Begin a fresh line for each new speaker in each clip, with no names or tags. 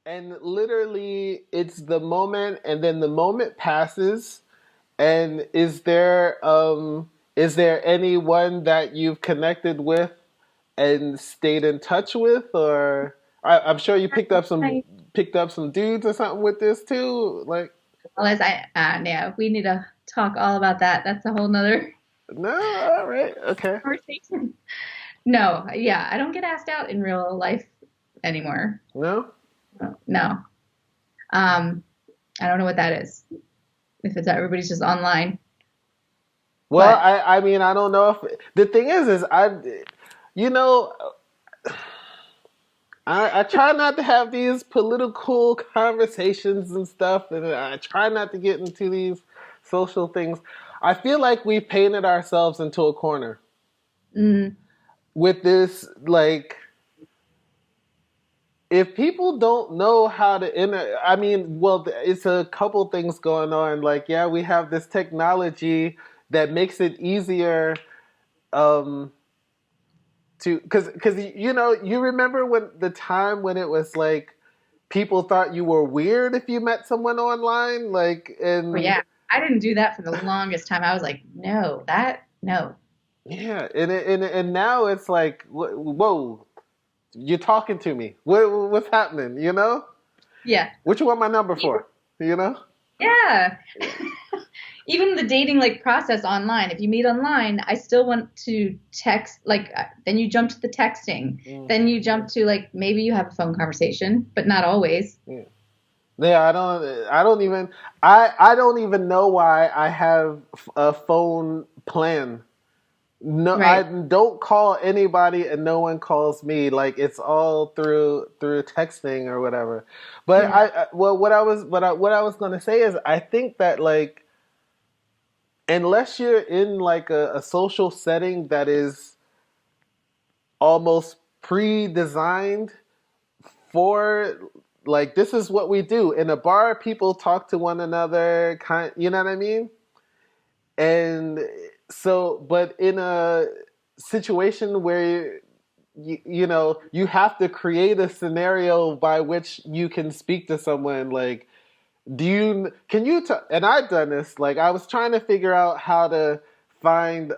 And literally, it's the moment, and then the moment passes. And is there anyone that you've connected with and stayed in touch with, or I'm sure you
I,
picked up some dudes or something with this too. Like,
well, as I, yeah, we need to talk all about that. That's a whole nother
no, all right, okay,
conversation. No, yeah, I don't get asked out in real life anymore.
no.
No. Um, I don't know what that is. If it's everybody's just online,
Well,
but
I mean, I don't know if the thing is you know, I try not to have these political conversations and stuff, and I try not to get into these social things. I feel like we've painted ourselves into a corner
mm,
with this. Like, if people don't know how to I mean, well, it's a couple things going on. Like, yeah, we have this technology that makes it easier um, to, because you remember when the time when it was like people thought you were weird if you met someone online, like,
oh
and
yeah, I didn't do that for the longest time. I was like, no, that no,
yeah, and now it's like, whoa, you're talking to me. What's happening?
yeah,
What you want my number for? You know?
yeah. Even the dating like process online. If you meet online, I still want to text. Like then you jump to the texting.
Mm,
Then you jump to like maybe you have a phone conversation, but not always.
yeah. Yeah, I don't even know why I have a phone plan. No, I
Right.
don't call anybody, and no one calls me. Like, it's all through texting or whatever. But
Yeah.
well, what I was gonna say is, I think that, like, unless you're in like a social setting that is almost pre-designed for, like, this is what we do in a bar. People talk to one another, you know what I mean? And so, but in a situation where you have to create a scenario by which you can speak to someone, like, can you and I've done this. Like, I was trying to figure out how to find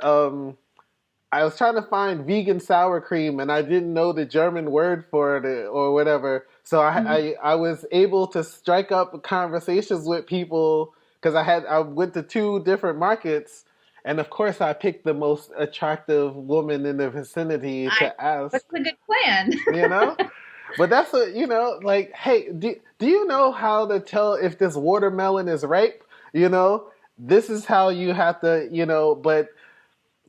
I was trying to find vegan sour cream, and I didn't know the German word for it, or whatever. So
Mhm.
I was able to strike up conversations with people because I went to two different markets, and of course I picked the most attractive woman in the vicinity
I.
to ask.
What's a good plan?
You know, but that's like, hey, do you know how to tell if this watermelon is ripe? This is how you have to, but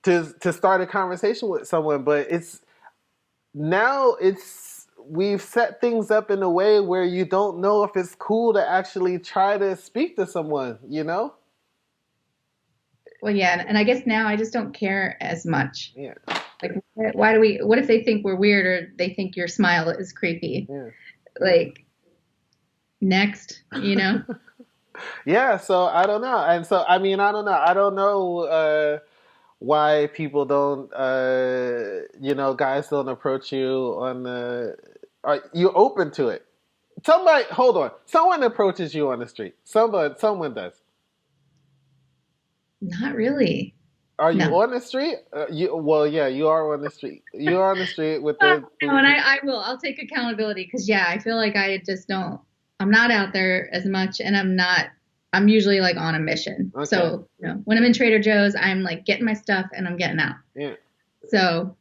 to start a conversation with someone. But we've set things up in a way where you don't know if it's cool to actually try to speak to someone.
Well, yeah, and I guess now I just don't care as much.
Yeah,
Like, why do we? What if they think we're weird or they think your smile is creepy?
yeah.
Like, next, you know?
Yeah, so I don't know. And so, I mean, I don't know. I don't know why people don't, guys don't approach you on the. Are you open to it? Somebody, hold on. Someone approaches you on the street. Someone does.
Not really.
Are you
No.
on the street? Well, yeah, you are on the street. You are on the street with
Uh,
the.
no, and I will. I'll take accountability because, yeah, I feel like I just don't, I'm not out there as much and I'm usually like on a mission.
Okay.
So, when I'm in Trader Joe's, I'm like getting my stuff and I'm getting out.
Yeah.
So,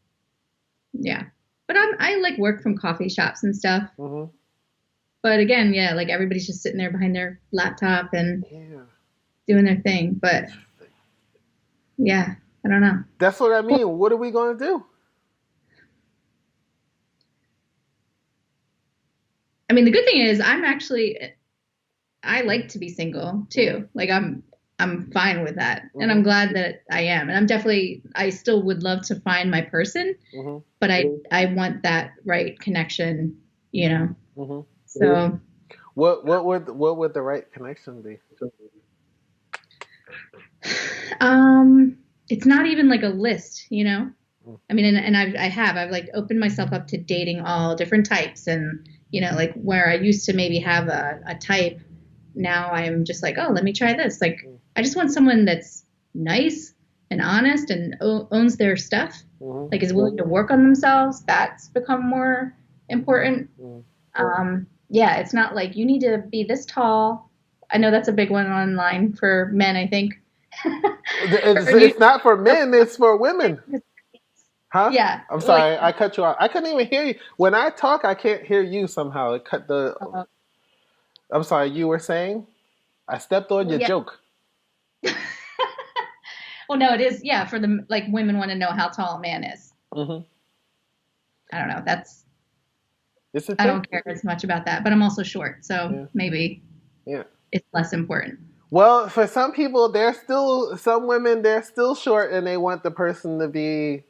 yeah. But I like work from coffee shops and stuff.
Hmm.
But again, yeah, like everybody's just sitting there behind their laptop and
Yeah.
doing their thing. But yeah, I don't know.
That's what I mean. What are we going to do?
I mean, the good thing is I like to be single
Hmm.
too. Like I'm fine with that. And
Hmm.
I'm glad that I am. And I still would love to find my person,
Hmm.
but I want that right connection, you know.
Hmm.
So,
What would the right connection be?
it's not even like a list, I mean, and I've like opened myself up to dating all different types and like where I used to maybe have a type, now I'm just like, oh, let me try this. Like, I just want someone that's nice and honest and owns their stuff,
Mm-hmm.
like is willing to work on themselves. That's become more important.
Mm-hmm.
Yeah, it's not like you need to be this tall. I know that's a big one online for men, I think. Or you,
It's not for men, it's for women. Huh?
yeah,
I'm
like,
sorry, I cut you off. I couldn't even hear you. When I talk, I can't hear you somehow. It cut the. I'm sorry, you were saying? I stepped on
well,
your
yeah.
joke.
Well, no, it is. Yeah, for the like women want to know how tall a man is.
Mm-hmm.
I don't know.
It's a
I
thing.
don't care as much about that, but I'm also short, so
Yeah.
maybe
Yeah.
it's less important.
Well, for some people, some women, they're still short and they want the person to be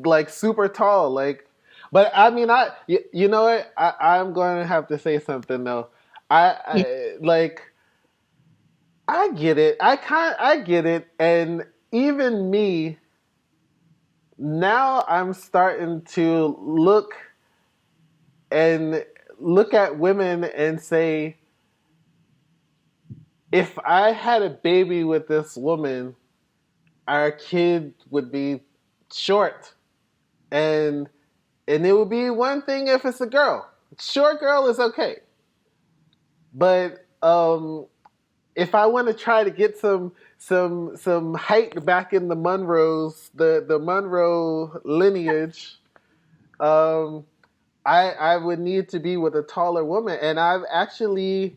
like super tall. Like, but I mean, you know what? I'm going to have to say something though.
Yeah.
Like, I get it. I get it. And even me, now I'm starting to and look at women and say, if I had a baby with this woman, our kid would be short, and it would be one thing if it's a girl. Short girl is okay, but if I want to try to get some height back in the Monroes, the Monroe lineage, um, I would need to be with a taller woman, and I've actually,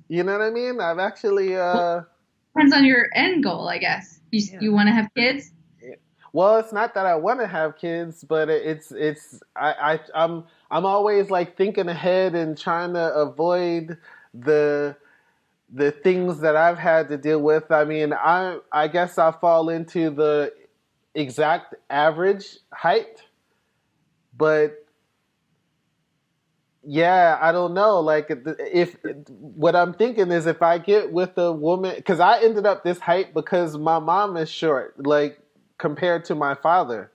you know what I mean? I've actually,
Well, depends on your end goal, I guess.
yeah.
You want to have kids?
Yeah. Well, it's not that I want to have kids, but I'm always like thinking ahead and trying to avoid the the things that I've had to deal with. I mean, I guess I fall into the exact average height, but yeah, I don't know. Like, if what I'm thinking is if I get with a woman, because I ended up this height because my mom is short, like compared to my father.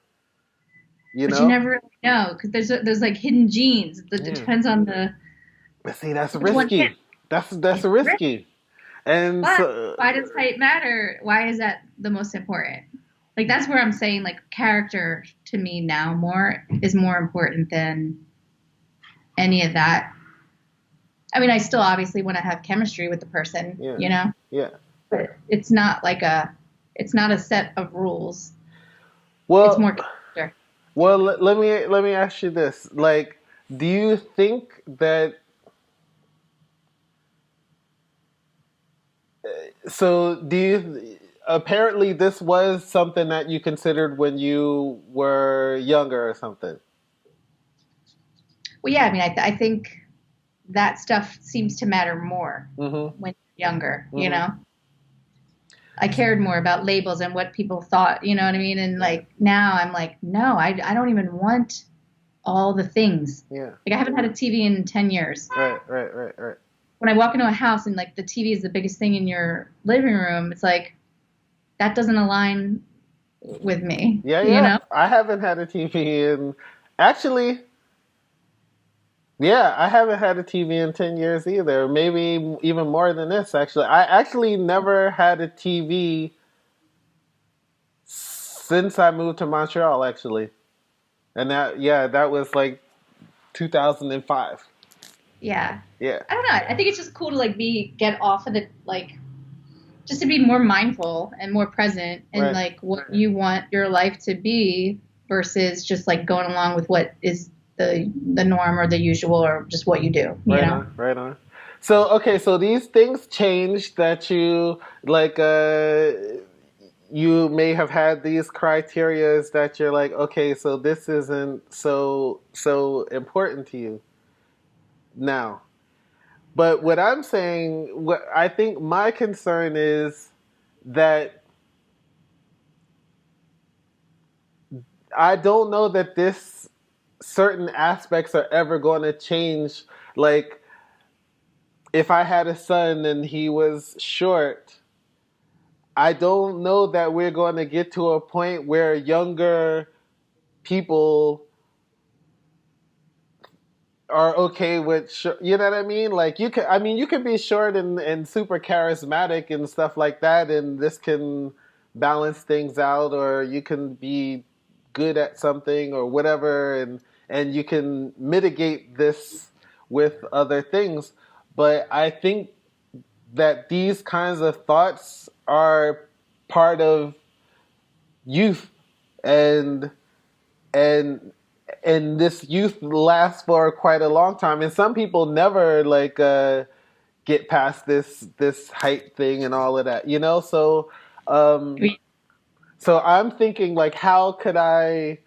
You
But you
know?
never really know because there's like hidden genes. It
Yeah.
depends on the
But see, that's
which one hit.
risky. That's
It's rich.
risky. And
But
so,
why does height matter? Why is that the most important? Like that's where I'm saying like character to me now more is more important than any of that. I mean, I still obviously want to have chemistry with the person,
yeah, yeah.
but it's not a set of rules. It's
Well,
more character.
let me ask you this. Like, do you think that so do you apparently this was something that you considered when you were younger or something?
Well, yeah, I mean, I think that stuff seems to matter more
Mm-hmm.
when you're younger,
Mm-hmm.
I cared more about labels and what people thought, you know what I mean? And
Yeah.
like now I'm like, no, I don't even want all the things.
Yeah.
Like I haven't had a TV in 10 years.
Right.
When I walk into a house and like the TV is the biggest thing in your living room, it's like that doesn't align with me,
Yeah,
you
yeah.
know?
I haven't had a TV in actually yeah, I haven't had a TV in 10 years either. Maybe even more than this, actually. I actually never had a TV since I moved to Montreal, actually. And that was like 2005.
Yeah.
Yeah,
I don't know. I think it's just cool to like get off of the like just to be more mindful and more present in
right.
like what you want your life to be versus just like going along with what is the norm or the usual or just what you do,
Right on, right on. So, okay, so these things changed that you, like, you may have had these criterias that you're like, okay, so this isn't so important to you now. But what I'm saying, what I think my concern is that I don't know that this certain aspects are ever going to change. Like, if I had a son and he was short, I don't know that we're going to get to a point where younger people are okay with you know what I mean? Like you can be short and super charismatic and stuff like that, and this can balance things out, or you can be good at something or whatever, and you can mitigate this with other things. But I think that these kinds of thoughts are part of youth, and and and this youth lasts for quite a long time, and some people never like get past this height thing and all of that, you know. So um so I'm thinking like, how could I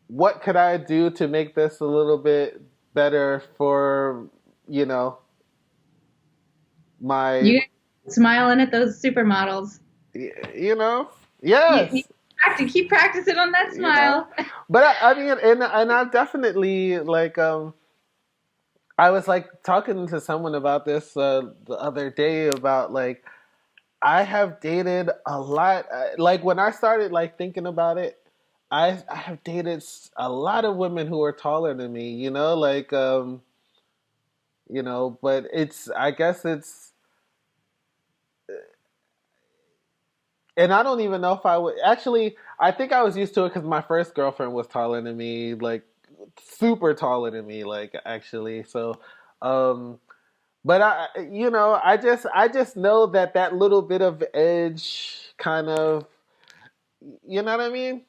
what could I do to make this a little bit better for, you know, my,
You smiling at those supermodels.
you know,
You
yes,
have to keep practicing on that
you know.
smile.
But I mean, and I definitely like I was like talking to someone about this the other day about like I have dated a lot. Like when I started like thinking about it, I have dated a lot of women who are taller than me. You know, like you know, but it's I guess it's, and I don't even know if I would actually. I think I was used to it because my first girlfriend was taller than me, like super taller than me, like actually. So. Um, But you know, I just know that that little bit of edge, kind of, you know what I mean.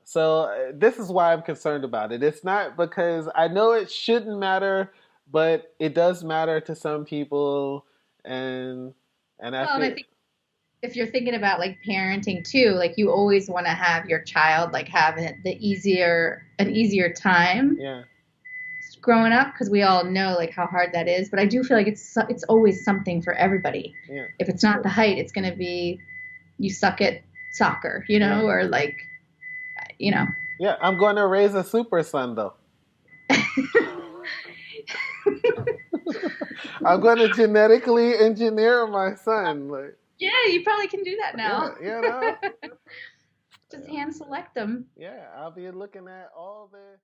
So this is why I'm concerned about it. It's not because I know it shouldn't matter, but it does matter to some people, and I
Well, and I
feel,
think if you're thinking about like parenting too, like you always want to have your child like have an easier time
yeah,
growing up because we all know like how hard that is. But I do feel like it's always something for everybody.
yeah,
If it's not the height, it's going to be you suck at soccer, you
yeah,
know, or like you know.
yeah. I'm going to raise a super son though. I'm going to genetically engineer my son. Like,
Yeah, you probably can do that
yeah,
now.
you know.
Just hand select them.
Yeah, I'll be looking at all the